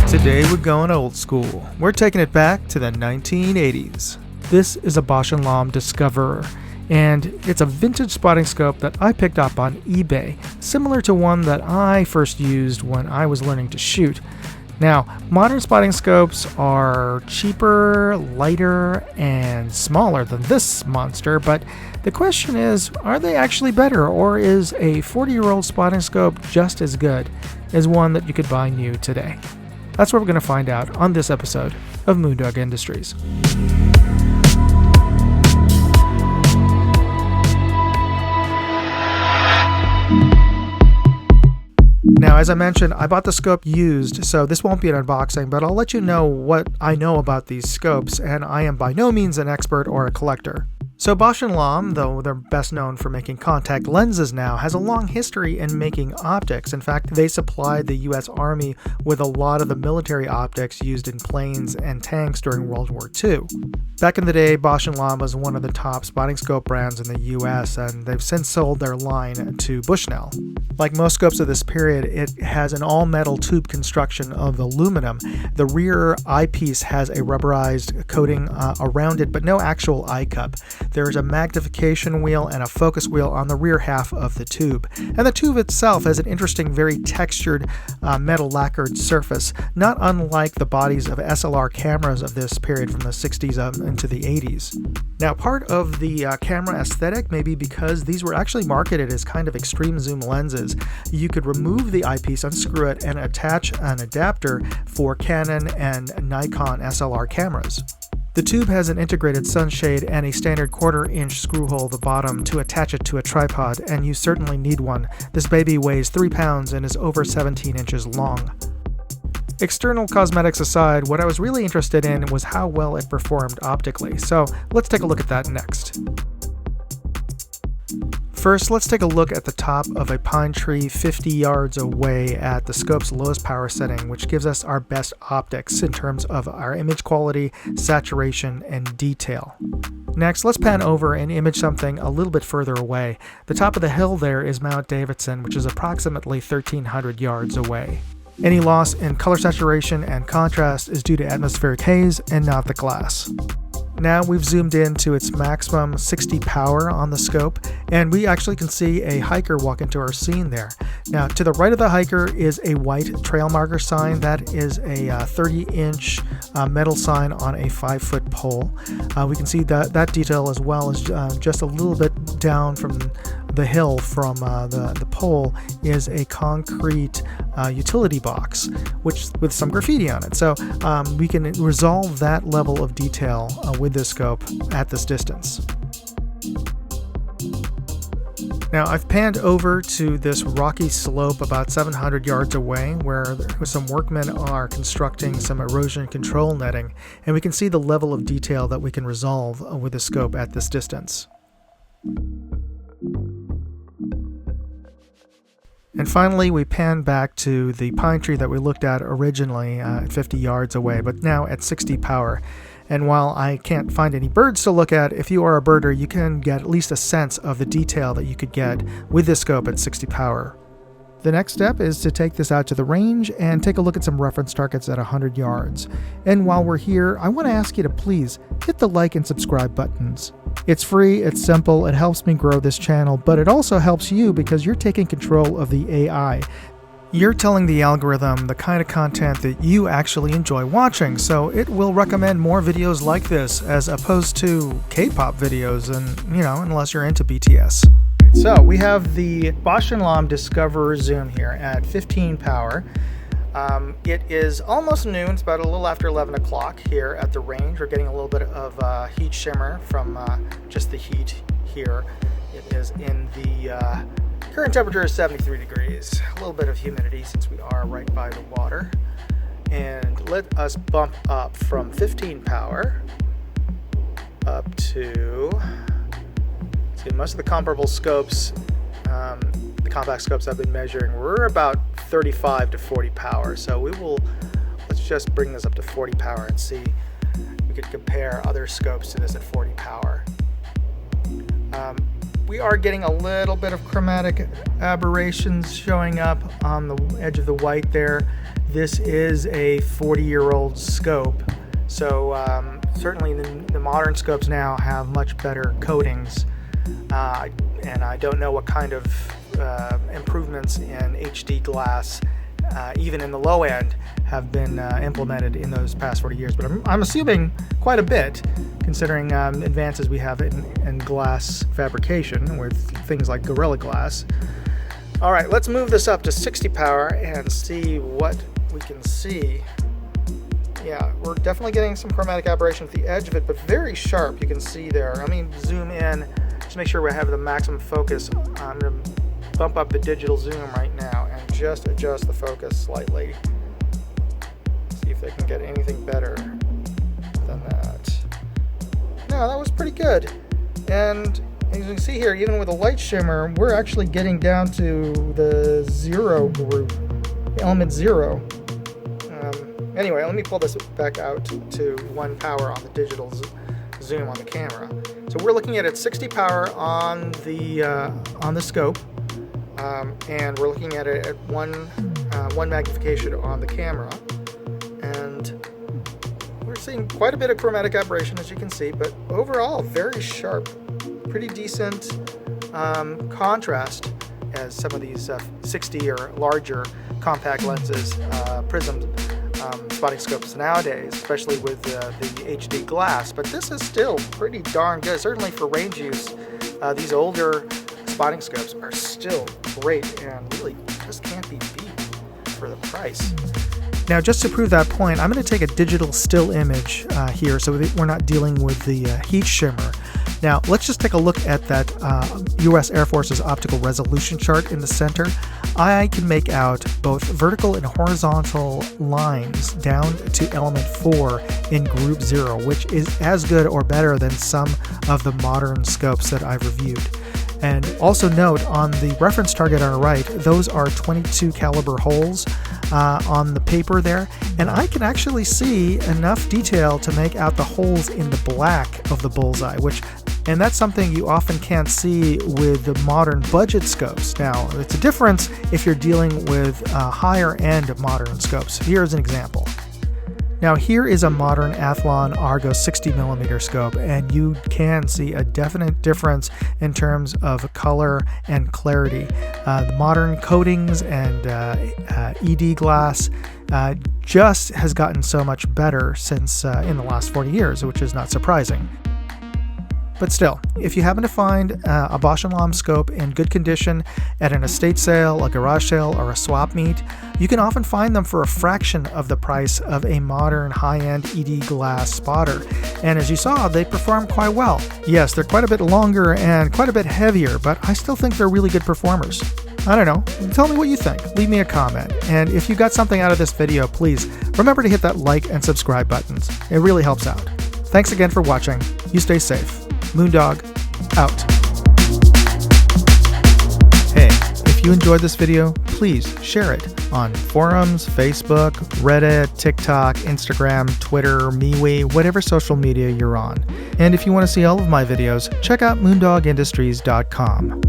Today we're going old school. We're taking it back to the 1980s. This is a Bausch & Lomb Discoverer, and it's a vintage spotting scope that I picked up on eBay, similar to one that I first used when I was learning to shoot. Now, modern spotting scopes are cheaper, lighter, and smaller than this monster, but the question is, are they actually better, or is a 40-year-old spotting scope just as good as one that you could buy new today? That's what we're going to find out on this episode of Moondog Industries. Now, as I mentioned, I bought the scope used, so this won't be an unboxing, but I'll let you know what I know about these scopes, and I am by no means an expert or a collector. So Bausch & Lomb, though they're best known for making contact lenses now, has a long history in making optics. In fact, they supplied the U.S. Army with a lot of the military optics used in planes and tanks during World War II. Back in the day, Bausch & Lomb was one of the top spotting scope brands in the U.S., and they've since sold their line to Bushnell. Like most scopes of this period, it has an all-metal tube construction of aluminum. The rear eyepiece has a rubberized coating around it, but no actual eye cup. There's a magnification wheel and a focus wheel on the rear half of the tube. And the tube itself has an interesting, very textured metal lacquered surface, not unlike the bodies of SLR cameras of this period from the 60s into the 80s. Now, part of the camera aesthetic may be because these were actually marketed as kind of extreme zoom lenses. You could remove the eyepiece, unscrew it, and attach an adapter for Canon and Nikon SLR cameras. The tube has an integrated sunshade and a standard 1/4 inch screw hole at the bottom to attach it to a tripod, and you certainly need one. This baby weighs 3 pounds and is over 17 inches long. External cosmetics aside, what I was really interested in was how well it performed optically, so let's take a look at that next. First, let's take a look at the top of a pine tree 50 yards away at the scope's lowest power setting, which gives us our best optics in terms of our image quality, saturation, and detail. Next, let's pan over and image something a little bit further away. The top of the hill there is Mount Davidson, which is approximately 1,300 yards away. Any loss in color saturation and contrast is due to atmospheric haze and not the glass. Now we've zoomed in to its maximum 60 power on the scope, and we actually can see a hiker walk into our scene there. Now, to the right of the hiker is a white trail marker sign. That is a 30-inch metal sign on a 5-foot pole. We can see that detail as well as just a little bit down from the hill from the pole is a concrete utility box, which with some graffiti on it. So we can resolve that level of detail with this scope at this distance. Now, I've panned over to this rocky slope about 700 yards away where some workmen are constructing some erosion control netting, and we can see the level of detail that we can resolve with the scope at this distance. And finally, we pan back to the pine tree that we looked at originally at 50 yards away, but now at 60 power. And while I can't find any birds to look at, if you are a birder, you can get at least a sense of the detail that you could get with this scope at 60 power. The next step is to take this out to the range and take a look at some reference targets at 100 yards. And while we're here, I want to ask you to please hit the like and subscribe buttons. It's free, it's simple, it helps me grow this channel, but it also helps you because you're taking control of the AI. You're telling the algorithm the kind of content that you actually enjoy watching, so it will recommend more videos like this as opposed to K-pop videos, and unless you're into BTS. So we have the Bausch & Lomb Discoverer zoom here at 15 power. It is almost noon. It's about a little after 11 o'clock here at the range. We're getting a little bit of heat shimmer from just the heat here. It is in the current temperature is 73 degrees. A little bit of humidity since we are right by the water. And let us bump up from 15 power up to... See, most of the comparable scopes, the compact scopes I've been measuring, were about 35 to 40 power. So let's just bring this up to 40 power and see. We could compare other scopes to this at 40 power. we are getting a little bit of chromatic aberrations showing up on the edge of the white there. This is a 40-year-old scope, so certainly the modern scopes now have much better coatings, and I don't know what kind of improvements in HD glass, even in the low end, have been implemented in those past 40 years, but I'm assuming quite a bit, considering advances we have in glass fabrication with things like Gorilla Glass. All right, let's move this up to 60 power and see what we can see. Yeah, we're definitely getting some chromatic aberration at the edge of it, but very sharp, you can see there. Let me zoom in, just make sure we have the maximum focus. I'm going to bump up the digital zoom right now and just adjust the focus slightly. See if they can get anything better than that. No, that was pretty good. And as you can see here, even with a light shimmer, we're actually getting down to the 0 group, element 0. Anyway, let me pull this back out to 1 power on the digital zoom on the camera. So we're looking at 60 power on the scope, and we're looking at it at one magnification on the camera, and we're seeing quite a bit of chromatic aberration, as you can see, but overall very sharp, pretty decent contrast as some of these 60 or larger compact lenses, prisms, spotting scopes nowadays, especially with the HD glass. But this is still pretty darn good, certainly for range use. These older spotting scopes are still great and really just can't be beat for the price. Now, just to prove that point, I'm going to take a digital still image here so we're not dealing with the heat shimmer. Now, let's just take a look at that U.S. Air Force's optical resolution chart in the center. I can make out both vertical and horizontal lines down to element 4 in group 0, which is as good or better than some of the modern scopes that I've reviewed. And also note, on the reference target on the right, those are 22 caliber holes on the paper there, and I can actually see enough detail to make out the holes in the black of the bullseye, and that's something you often can't see with the modern budget scopes. Now, it's a difference if you're dealing with higher end modern scopes. Here's an example. Now, here is a modern Athlon Argo 60mm scope, and you can see a definite difference in terms of color and clarity. The modern coatings and ED glass just has gotten so much better since in the last 40 years, which is not surprising. But still, if you happen to find a Bausch & Lomb scope in good condition at an estate sale, a garage sale, or a swap meet, you can often find them for a fraction of the price of a modern high-end ED glass spotter. And as you saw, they perform quite well. Yes, they're quite a bit longer and quite a bit heavier, but I still think they're really good performers. I don't know, tell me what you think, leave me a comment, and if you got something out of this video, please remember to hit that like and subscribe buttons. It really helps out. Thanks again for watching. You stay safe. Moondog, out. Hey, if you enjoyed this video, please share it on forums, Facebook, Reddit, TikTok, Instagram, Twitter, MeWe, whatever social media you're on. And if you want to see all of my videos, check out moondogindustries.com.